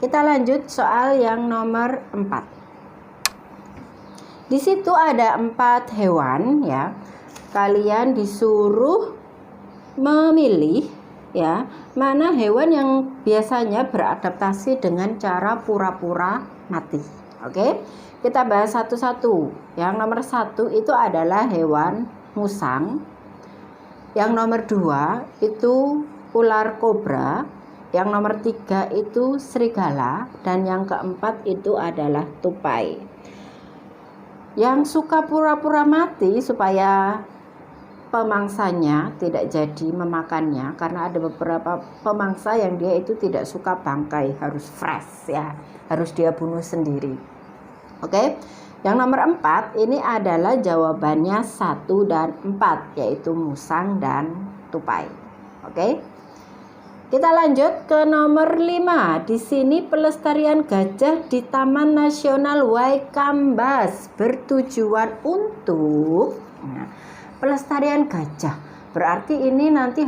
Kita lanjut soal yang nomor 4. Di situ ada 4 hewan ya. Kalian disuruh memilih ya, mana hewan yang biasanya beradaptasi dengan cara pura-pura mati. Oke? Kita bahas satu-satu. Yang nomor 1 itu adalah hewan musang. Yang nomor 2 itu ular kobra. Yang nomor 3 itu serigala. Dan yang keempat itu adalah tupai. Yang suka pura-pura mati supaya pemangsanya tidak jadi memakannya, karena ada beberapa pemangsa yang dia itu tidak suka bangkai, harus fresh ya, harus dia bunuh sendiri. Oke. Yang nomor 4 ini adalah jawabannya 1 dan 4, yaitu musang dan tupai. Oke. Kita lanjut ke nomor 5. Di sini pelestarian gajah di Taman Nasional Waikambas bertujuan untuk pelestarian gajah. Berarti ini nanti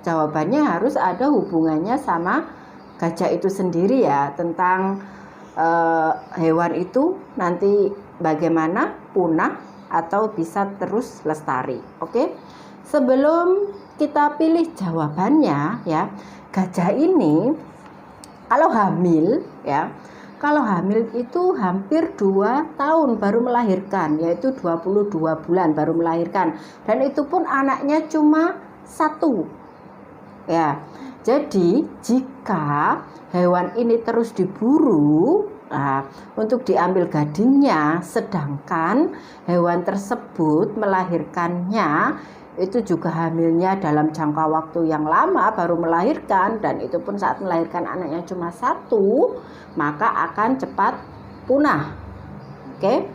jawabannya harus ada hubungannya sama gajah itu sendiri ya, tentang hewan itu nanti bagaimana punah atau bisa terus lestari. Oke. Sebelum kita pilih jawabannya ya, gajah ini kalau hamil ya, kalau hamil itu hampir 2 tahun baru melahirkan, yaitu 22 bulan baru melahirkan, dan itu pun anaknya cuma 1 ya. Jadi jika hewan ini terus diburu untuk diambil gadingnya, sedangkan hewan tersebut melahirkannya itu juga hamilnya dalam jangka waktu yang lama baru melahirkan, dan itu pun saat melahirkan anaknya cuma 1, maka akan cepat punah. Oke.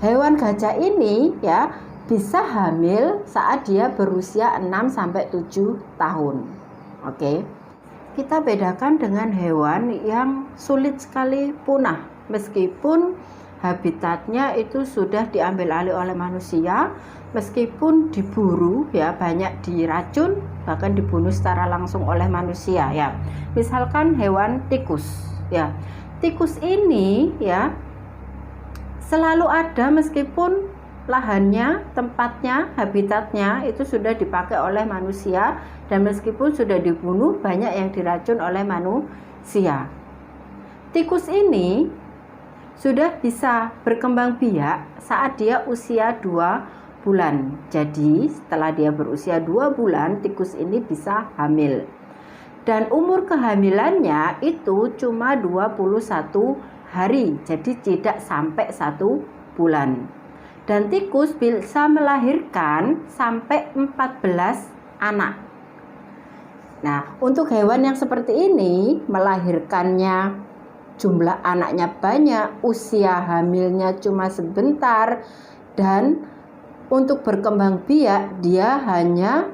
Hewan gajah ini ya bisa hamil saat dia berusia 6 sampai 7 tahun. Oke. Kita bedakan dengan hewan yang sulit sekali punah meskipun habitatnya itu sudah diambil alih oleh manusia, meskipun diburu ya, banyak diracun, bahkan dibunuh secara langsung oleh manusia ya. Misalkan hewan tikus ya. Tikus ini ya selalu ada meskipun lahannya, tempatnya, habitatnya itu sudah dipakai oleh manusia, dan meskipun sudah dibunuh, banyak yang diracun oleh manusia. Tikus ini sudah bisa berkembang biak saat dia usia 2 bulan. Jadi setelah dia berusia 2 bulan, tikus ini bisa hamil. Dan umur kehamilannya itu cuma 21 hari. Jadi tidak sampai 1 bulan. Dan tikus bisa melahirkan sampai 14 anak. Nah, untuk hewan yang seperti ini, melahirkannya jumlah anaknya banyak, usia hamilnya cuma sebentar, dan untuk berkembang biak dia hanya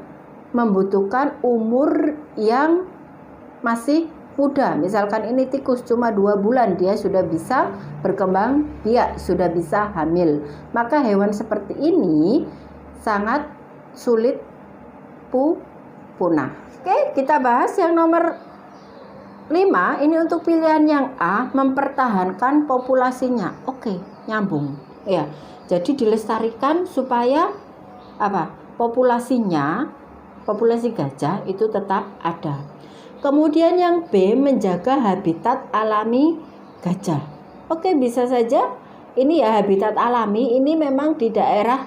membutuhkan umur yang masih muda. Misalkan ini tikus cuma 2 bulan, dia sudah bisa berkembang biak, sudah bisa hamil. Maka hewan seperti ini sangat sulit punah. Oke, kita bahas yang nomor 5. Ini untuk pilihan yang A, mempertahankan populasinya. Oke, nyambung ya. Jadi dilestarikan supaya populasi gajah itu tetap ada. Kemudian yang B, menjaga habitat alami gajah. Oke, bisa saja ini ya habitat alami, ini memang di daerah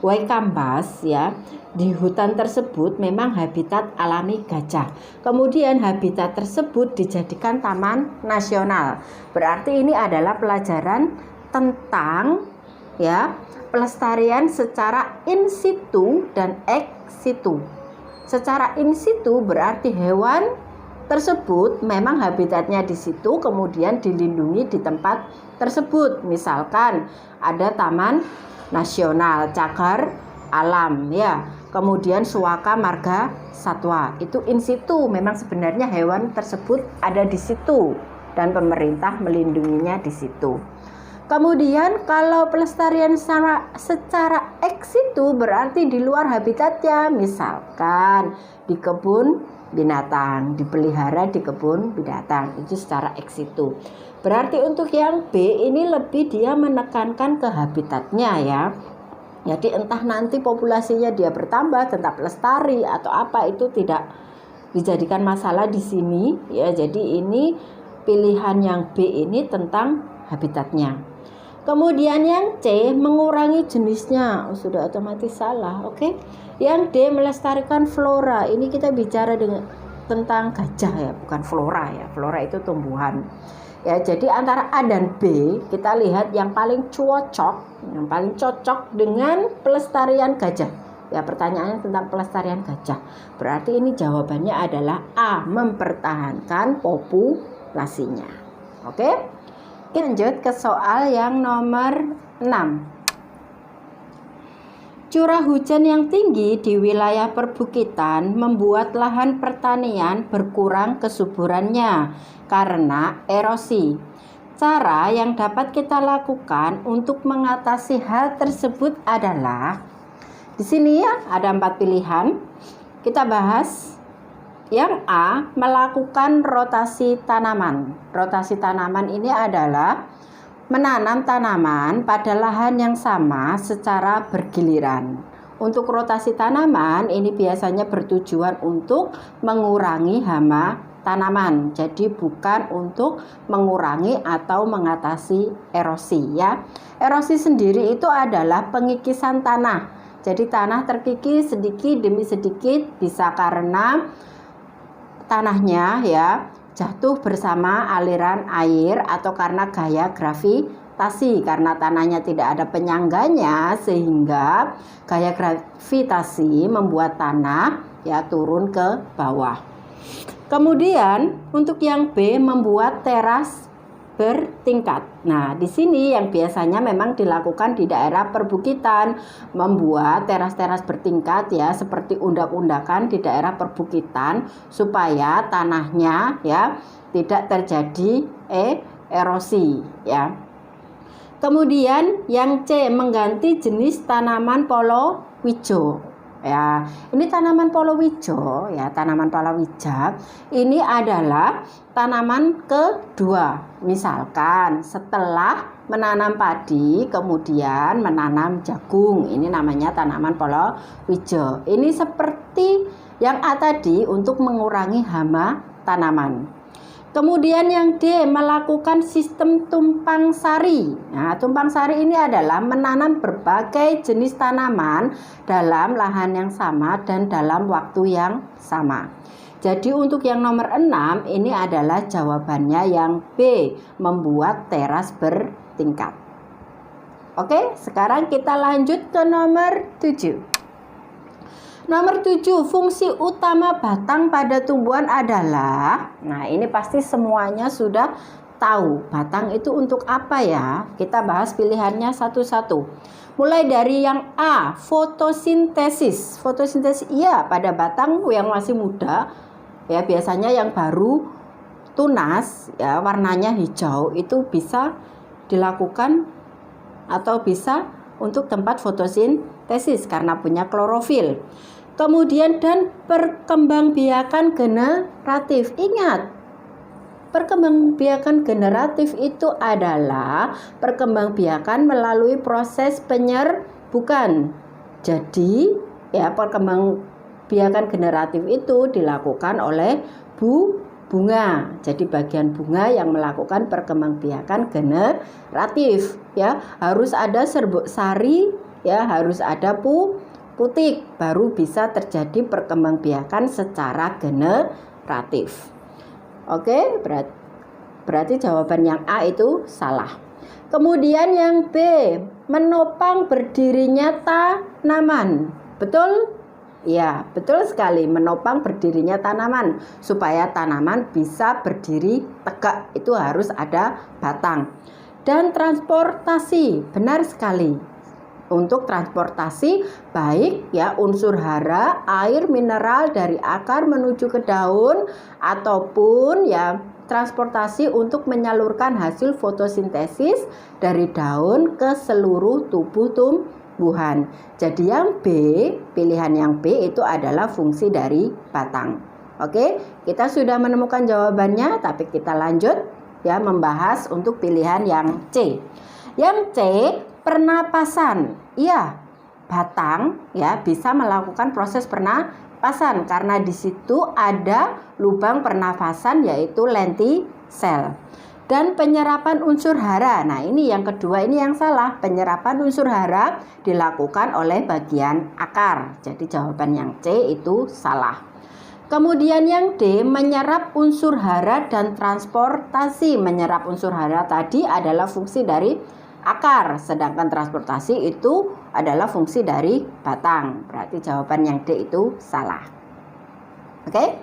Waikambas ya. Di hutan tersebut memang habitat alami gajah. Kemudian habitat tersebut dijadikan taman nasional. Berarti ini adalah pelajaran tentang ya pelestarian secara in situ dan ex situ. Secara in situ berarti hewan tersebut memang habitatnya di situ, kemudian dilindungi di tempat tersebut. Misalkan ada taman nasional cagar alam ya, kemudian Suaka Marga Satwa, itu in situ, memang sebenarnya hewan tersebut ada di situ dan pemerintah melindunginya di situ. Kemudian kalau pelestarian secara ex situ berarti di luar habitatnya, misalkan di kebun binatang, dipelihara di kebun binatang, itu secara ex situ. Berarti untuk yang B ini lebih dia menekankan ke habitatnya ya. Jadi entah nanti populasinya dia bertambah, tetap lestari atau apa, itu tidak dijadikan masalah di sini ya. Jadi ini pilihan yang B ini tentang habitatnya. Kemudian yang C mengurangi jenisnya, sudah otomatis salah. Oke. Yang D melestarikan flora. Ini kita bicara tentang gajah ya, bukan flora ya. Flora itu tumbuhan. Ya, jadi antara A dan B kita lihat yang paling cocok dengan pelestarian gajah. Ya, pertanyaannya tentang pelestarian gajah. Berarti ini jawabannya adalah A, mempertahankan populasinya. Oke? Kita lanjut ke soal yang nomor 6. Curah hujan yang tinggi di wilayah perbukitan membuat lahan pertanian berkurang kesuburannya karena erosi. Cara yang dapat kita lakukan untuk mengatasi hal tersebut adalah, di sini ya ada 4 pilihan. Kita bahas yang A, melakukan rotasi tanaman. Rotasi tanaman ini adalah menanam tanaman pada lahan yang sama secara bergiliran. Untuk rotasi tanaman ini biasanya bertujuan untuk mengurangi hama tanaman. Jadi bukan untuk mengurangi atau mengatasi erosi ya. Erosi sendiri itu adalah pengikisan tanah. Jadi tanah terkikis sedikit demi sedikit, bisa karena tanahnya ya jatuh bersama aliran air atau karena gaya gravitasi, karena tanahnya tidak ada penyangganya sehingga gaya gravitasi membuat tanah ya turun ke bawah. Kemudian untuk yang B, membuat teras bertingkat. Nah, di sini yang biasanya memang dilakukan di daerah perbukitan, membuat teras-teras bertingkat ya, seperti undak-undakan di daerah perbukitan supaya tanahnya ya tidak terjadi erosi ya. Kemudian yang C, mengganti jenis tanaman palawija. Ya, ini tanaman palawija ya, tanaman palawija ini adalah tanaman kedua. Misalkan setelah menanam padi kemudian menanam jagung, ini namanya tanaman palawija. Ini seperti yang A tadi untuk mengurangi hama tanaman. Kemudian yang D, melakukan sistem tumpang sari. Nah, tumpang sari ini adalah menanam berbagai jenis tanaman dalam lahan yang sama dan dalam waktu yang sama. Jadi untuk yang nomor 6 ini adalah jawabannya yang B, membuat teras bertingkat. Oke, sekarang kita lanjut ke nomor 7. Nomor 7, fungsi utama batang pada tumbuhan adalah, nah ini pasti semuanya sudah tahu batang itu untuk apa ya. Kita bahas pilihannya satu-satu. Mulai dari yang A, fotosintesis. Fotosintesis iya pada batang yang masih muda ya, biasanya yang baru tunas ya, warnanya hijau, itu bisa dilakukan atau bisa untuk tempat fotosintesis karena punya klorofil. Kemudian dan perkembangbiakan generatif. Ingat, perkembangbiakan generatif itu adalah perkembangbiakan melalui proses penyerbukan. Jadi ya, perkembangbiakan generatif itu dilakukan oleh bunga. Jadi bagian bunga yang melakukan perkembangbiakan generatif ya, harus ada serbuk sari ya, harus ada putik, baru bisa terjadi perkembangbiakan secara generatif. Oke, berarti jawaban yang A itu salah. Kemudian yang B, menopang berdirinya tanaman. Betul? Ya, betul sekali, menopang berdirinya tanaman. Supaya tanaman bisa berdiri tegak itu harus ada batang. Dan transportasi, benar sekali. Untuk transportasi baik ya unsur hara, air, mineral dari akar menuju ke daun, ataupun ya transportasi untuk menyalurkan hasil fotosintesis dari daun ke seluruh tubuh tumbuhan. Jadi yang B, pilihan yang B itu adalah fungsi dari batang. Oke, kita sudah menemukan jawabannya, tapi kita lanjut ya membahas untuk pilihan yang C. Yang C, pernapasan. Iya, batang ya bisa melakukan proses pernapasan karena di situ ada lubang pernafasan yaitu lentisel. Dan penyerapan unsur hara. Nah, ini yang kedua, ini yang salah. Penyerapan unsur hara dilakukan oleh bagian akar. Jadi jawaban yang C itu salah. Kemudian yang D, menyerap unsur hara dan transportasi. Menyerap unsur hara tadi adalah fungsi dari akar, sedangkan transportasi itu adalah fungsi dari batang. Berarti jawaban yang D itu salah. Oke?